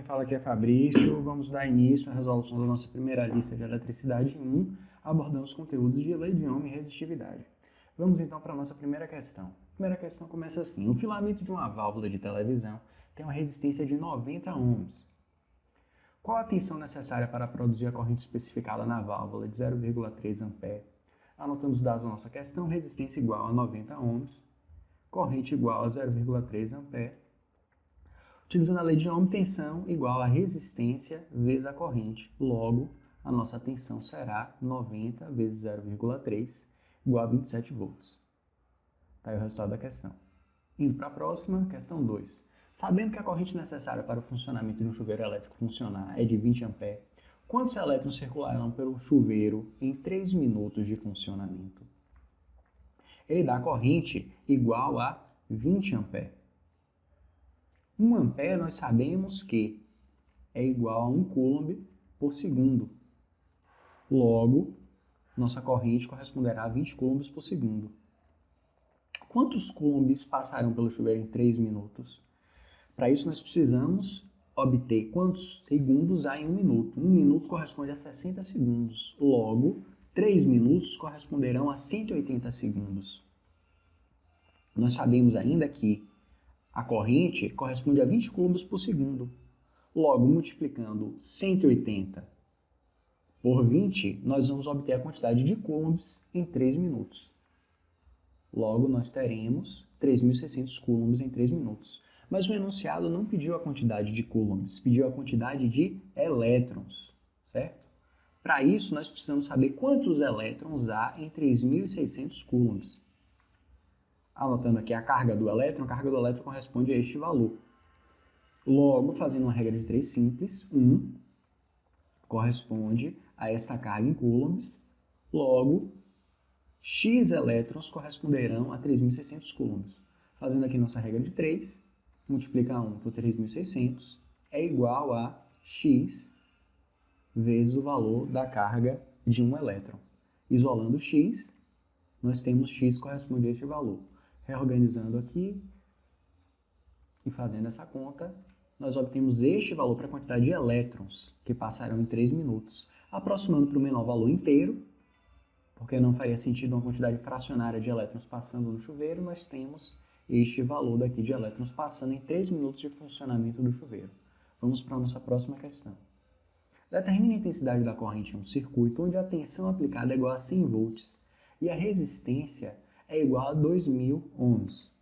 fala aqui é Fabrício. Vamos dar início à resolução da nossa primeira lista de eletricidade 1, abordando os conteúdos de lei de Ohm e resistividade. Vamos então para a nossa primeira questão. A primeira questão começa assim: o filamento de uma válvula de televisão tem uma resistência de 90 ohms. Qual a tensão necessária para produzir a corrente especificada na válvula de 0,3 A? Anotando os dados da nossa questão: resistência igual a 90 ohms, corrente igual a 0,3 A. Utilizando a lei de Ohm, tensão igual a resistência vezes a corrente. Logo, a nossa tensão será 90 vezes 0,3 igual a 27 volts. Está aí o resultado da questão. Indo para a próxima, questão 2. Sabendo que a corrente necessária para o funcionamento de um chuveiro elétrico funcionar é de 20 A, quantos elétrons circularão pelo chuveiro em 3 minutos de funcionamento? Ele dá a corrente igual a 20 A. 1 ampere nós sabemos que é igual a 1 coulomb por segundo. Logo, nossa corrente corresponderá a 20 coulombs por segundo. Quantos coulombs passarão pelo chuveiro em 3 minutos? Para isso, nós precisamos obter quantos segundos há em 1 minuto. 1 minuto corresponde a 60 segundos. Logo, 3 minutos corresponderão a 180 segundos. Nós sabemos ainda que a corrente corresponde a 20 coulombs por segundo. Logo, multiplicando 180 por 20, nós vamos obter a quantidade de coulombs em 3 minutos. Logo, nós teremos 3.600 coulombs em 3 minutos. Mas o enunciado não pediu a quantidade de coulombs, pediu a quantidade de elétrons, certo? Para isso, nós precisamos saber quantos elétrons há em 3.600 coulombs. Anotando aqui a carga do elétron corresponde a este valor. Logo, fazendo uma regra de 3 simples, 1 corresponde a esta carga em coulombs. Logo, x elétrons corresponderão a 3.600 coulombs. Fazendo aqui nossa regra de 3, multiplicar 1 por 3.600 é igual a x vezes o valor da carga de um elétron. Isolando x, nós temos x corresponde a este valor. Reorganizando aqui e fazendo essa conta, nós obtemos este valor para a quantidade de elétrons que passarão em 3 minutos. Aproximando para o menor valor inteiro, porque não faria sentido uma quantidade fracionária de elétrons passando no chuveiro, nós temos este valor daqui de elétrons passando em 3 minutos de funcionamento do chuveiro. Vamos para a nossa próxima questão. Determine a intensidade da corrente em um circuito onde a tensão aplicada é igual a 100 volts e a resistência é igual a 2.000 ohms.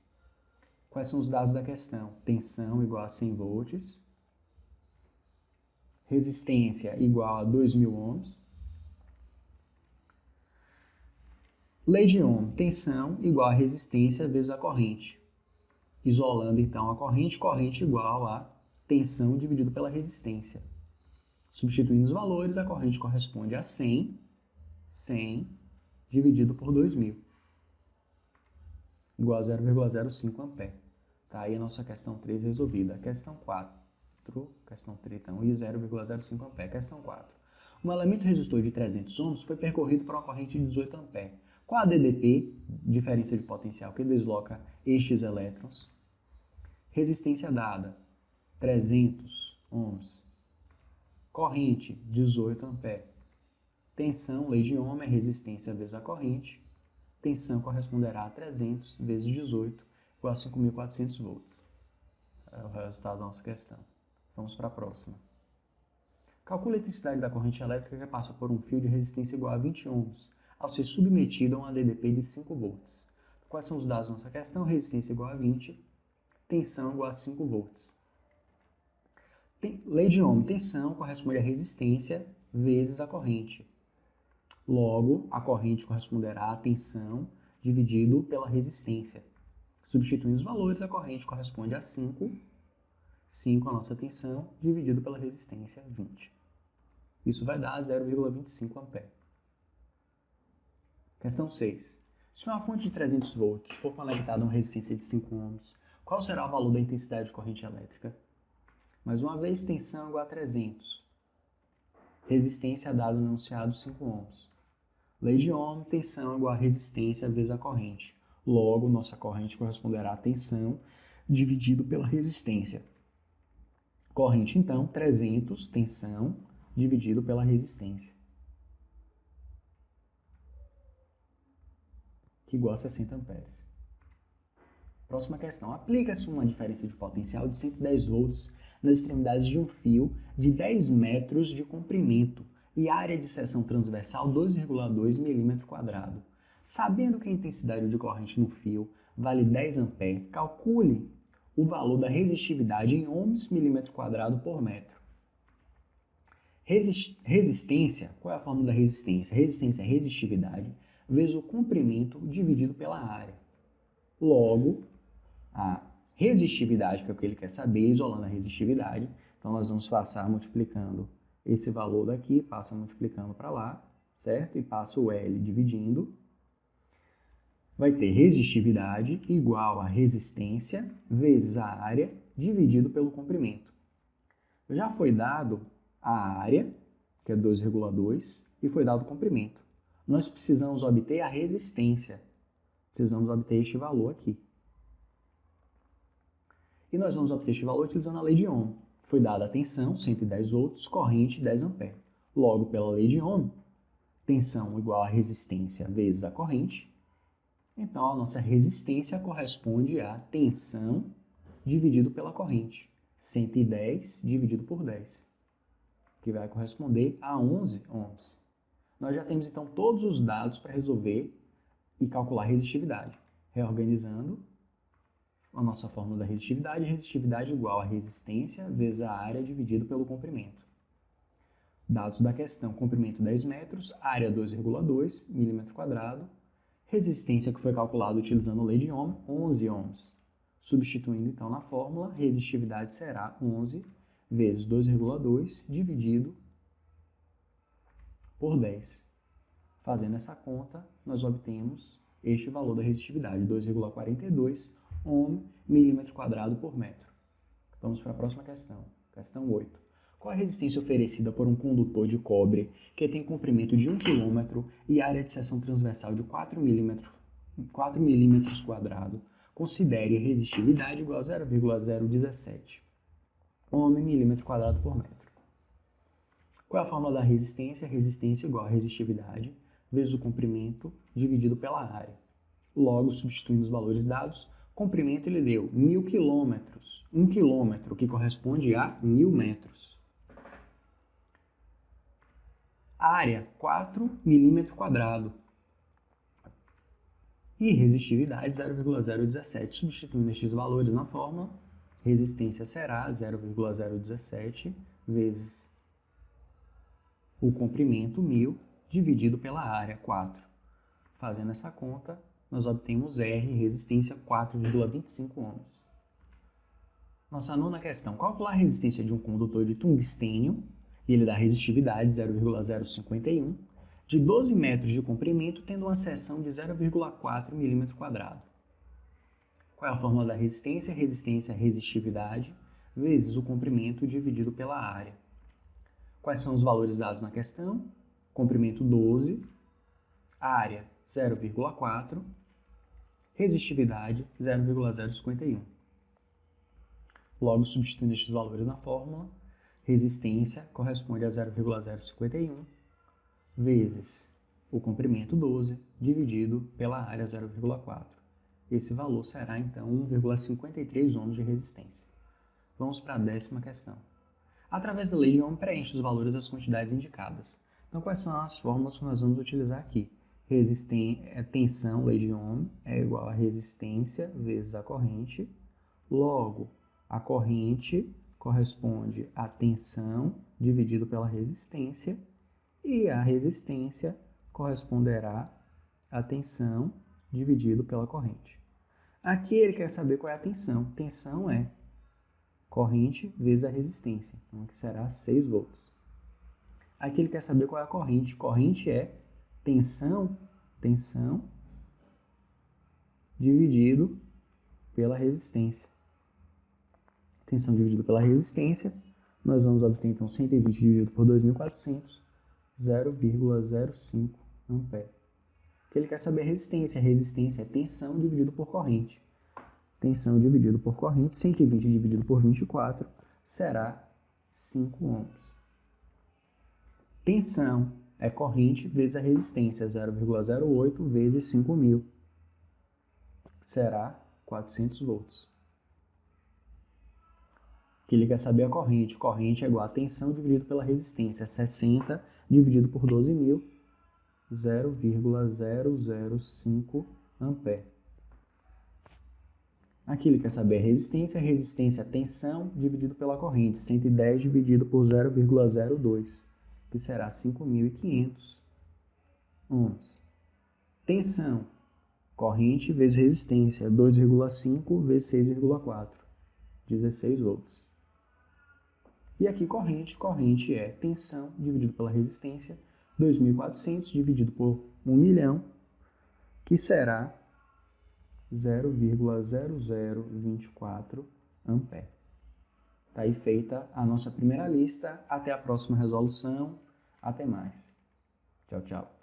Quais são os dados da questão? Tensão igual a 100 volts, resistência igual a 2.000 ohms, lei de Ohm, tensão igual a resistência vezes a corrente. Isolando então a corrente igual a tensão dividido pela resistência. Substituindo os valores, a corrente corresponde a 100 dividido por 2.000. Igual a 0,05 A. Tá aí a nossa questão 3 resolvida. Questão 4. Questão 3 então, e 0,05 A. Questão 4. Um elemento resistor de 300 ohms foi percorrido por uma corrente de 18 A. Qual a DDP, diferença de potencial, que desloca estes elétrons? Resistência dada, 300 ohms. Corrente, 18 A. Tensão, lei de Ohm, é resistência vezes a corrente. Tensão corresponderá a 300 vezes 18, igual a 5.400 volts. É o resultado da nossa questão. Vamos para a próxima. Calcule a intensidade da corrente elétrica que passa por um fio de resistência igual a 20 ohms, ao ser submetido a uma DDP de 5 volts. Quais são os dados da nossa questão? Resistência igual a 20, tensão igual a 5 volts. Lei de Ohm, tensão corresponde a resistência vezes a corrente. Logo, a corrente corresponderá a tensão dividido pela resistência. Substituindo os valores, a corrente corresponde a 5 a nossa tensão, dividido pela resistência, 20. Isso vai dar 0,25 A. Questão 6. Se uma fonte de 300 volts for conectada a uma resistência de 5 ohms, qual será o valor da intensidade de corrente elétrica? Mais uma vez, tensão igual a 300. Resistência dado no enunciado 5 ohms. Lei de Ohm, tensão igual a resistência vezes a corrente. Logo, nossa corrente corresponderá a tensão dividido pela resistência. Corrente, então, 300, tensão, dividido pela resistência, que igual a 60 amperes. Próxima questão. Aplica-se uma diferença de potencial de 110 volts nas extremidades de um fio de 10 metros de comprimento e área de seção transversal 2,2 mm². Sabendo que a intensidade de corrente no fio vale 10 A, calcule o valor da resistividade em ohms mm² por metro. Resistência, qual é a fórmula da resistência? Resistência é resistividade vezes o comprimento dividido pela área. Logo, a resistividade, que é o que ele quer saber, isolando a resistividade, então nós vamos passar multiplicando esse valor daqui, passa multiplicando para lá, certo? E passa o L dividindo. Vai ter resistividade igual a resistência vezes a área dividido pelo comprimento. Já foi dado a área, que é 2,2, e foi dado o comprimento. Nós precisamos obter a resistência. Precisamos obter este valor aqui. E nós vamos obter este valor utilizando a lei de Ohm. Foi dada a tensão, 110 volts, corrente, 10 A. Logo, pela lei de Ohm, tensão igual a resistência vezes a corrente. Então, a nossa resistência corresponde a tensão dividido pela corrente. 110 dividido por 10, que vai corresponder a 11 ohms. Nós já temos, então, todos os dados para resolver e calcular a resistividade. Reorganizando a nossa fórmula da resistividade, resistividade igual a resistência vezes a área dividido pelo comprimento. Dados da questão: comprimento 10 metros, área 2,2 mm², resistência que foi calculada utilizando a lei de Ohm, 11 ohms. Substituindo então na fórmula, resistividade será 11 vezes 2,2 dividido por 10. Fazendo essa conta, nós obtemos este valor da resistividade, 2,42 ohm milímetro² por metro. Vamos para a próxima questão. Questão 8. Qual a resistência oferecida por um condutor de cobre que tem comprimento de 1 km e área de seção transversal de 4 milímetros²? Considere a resistividade igual a 0,017 ohm milímetro² por metro. Qual é a fórmula da resistência? Resistência igual a resistividade vezes o comprimento dividido pela área. Logo, substituindo os valores dados, comprimento ele deu 1000 km, 1 km, que corresponde a 1000 metros. Área, 4 milímetro². E resistividade, 0,017. Substituindo estes valores na fórmula, resistência será 0,017 vezes o comprimento, 1000, dividido pela área, 4. Fazendo essa conta, nós obtemos R, resistência 4,25 ohms. Nossa nona questão. Calcular a resistência de um condutor de tungstênio, e ele dá resistividade 0,051, de 12 metros de comprimento, tendo uma seção de 0,4 mm². Qual é a fórmula da resistência? Resistência é resistividade vezes o comprimento dividido pela área. Quais são os valores dados na questão? Comprimento 12, área 0,4, resistividade 0,051. Logo, substituindo estes valores na fórmula, resistência corresponde a 0,051 vezes o comprimento 12 dividido pela área 0,4. Esse valor será, então, 1,53 ohms de resistência. Vamos para a 10ª questão. Através da lei de Ohm, preenche os valores das quantidades indicadas. Então, quais são as fórmulas que nós vamos utilizar aqui? Tensão, lei de Ohm, é igual a resistência vezes a corrente. Logo, a corrente corresponde à tensão dividido pela resistência. E a resistência corresponderá à tensão dividido pela corrente. Aqui ele quer saber qual é a tensão. Tensão é corrente vezes a resistência, então aqui será 6 volts. Aqui ele quer saber qual é a corrente. Corrente é tensão dividido pela resistência. Tensão dividido pela resistência, nós vamos obter então 120 dividido por 2.400, 0,05 ampere. Aqui ele quer saber a resistência. A resistência é tensão dividido por corrente. Tensão dividido por corrente, 120 dividido por 24, será 5 ohms. Tensão é corrente vezes a resistência, 0,08 vezes 5.000. Será 400 volts. Aqui ele quer saber a corrente. Corrente é igual a tensão dividido pela resistência. 60 dividido por 12.000, 0,005 ampere. Aqui ele quer saber a resistência. Resistência é tensão dividido pela corrente. 110 dividido por 0,02, que será 5.500 ohms. Tensão, corrente vezes resistência. 2,5 vezes 6,4, 16 volts. E aqui corrente é tensão dividido pela resistência, 2.400 dividido por 1.000.000, que será 0,0024 ampere. Está aí feita a nossa primeira lista. Até a próxima resolução. Até mais. Tchau, tchau.